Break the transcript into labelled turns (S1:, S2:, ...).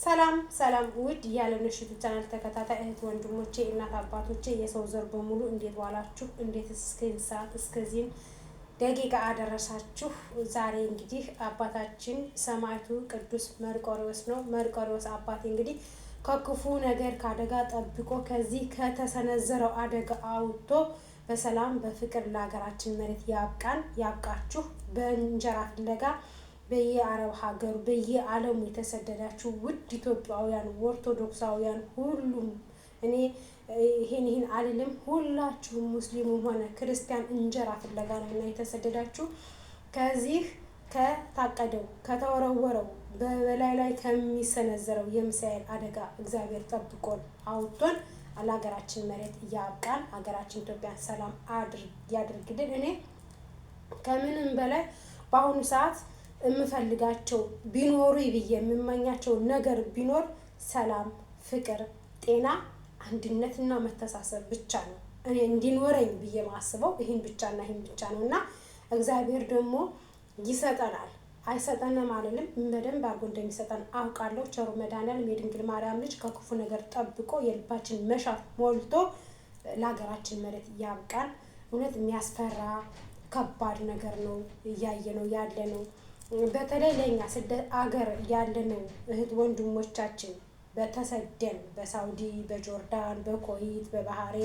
S1: ሰላም ሰላም ውድ ያለነሽ ቻናል ተከታታይ እህት ወንድሞቼ እናት አባቶቼ የሰው ዘር በሙሉ እንዴት ዋላችሁ? እንዴት እስከዚህ ሰዓት እስከዚህ ደቂቃ አደረሳችሁ? ዛሬ እንግዲህ አባታችን ሰማዕቱ ቅዱስ መርቆሬዎስ ነው። መርቆሬዎስ አባቴ እንግዲህ ከክፉ ነገር ከአደጋ ጠብቆ ከዚህ ከተሰነዘረው አደጋ አውጥቶ በሰላም በፍቅር ለሀገራችን መሬት ያብቃን ያብቃችሁ። በእንጀራ ፍለጋ በየአረብ ሀገሩ በየዓለሙ የተሰደዳችሁ ውድ ኢትዮጵያውያን ኦርቶዶክሳውያን ሁሉም እኔ ይሄን አልልም፣ ሁላችሁም ሙስሊሙም ሆነ ክርስቲያን እንጀራ ፍለጋ ነው የተሰደዳችሁ። ከዚህ ከታቀደው ከተወረወረው በበላይ ላይ ከሚሰነዘረው የሚሳኤል አደጋ እግዚአብሔር ጠብቆን አውጥቶን ለሀገራችን መሬት ያብቃን። ሀገራችን ኢትዮጵያን ሰላም ያድርግልን። እኔ ከምንም በላይ በአሁኑ ሰዓት የምፈልጋቸው ቢኖሩ ብዬ የምመኛቸው ነገር ቢኖር ሰላም፣ ፍቅር፣ ጤና፣ አንድነትና መተሳሰብ ብቻ ነው። እኔ እንዲኖረኝ ብዬ ማስበው ይሄን ብቻና ይሄን ብቻ ነው እና እግዚአብሔር ደግሞ ይሰጠናል። አይሰጠንም አልልም፣ በደንብ አድርጎ እንደሚሰጠን አውቃለሁ። ቸሩ መድኃኒዓለም የድንግል ማርያም ልጅ ከክፉ ነገር ጠብቆ የልባችን መሻት ሞልቶ ለሀገራችን መሬት ያብቃን። እውነት የሚያስፈራ ከባድ ነገር ነው እያየ ነው ያለ ነው። በተለይ ለኛ ስደት አገር ያለነው እህት ወንድሞቻችን በተሰደን በሳውዲ፣ በጆርዳን፣ በኩዌት፣ በባህሬን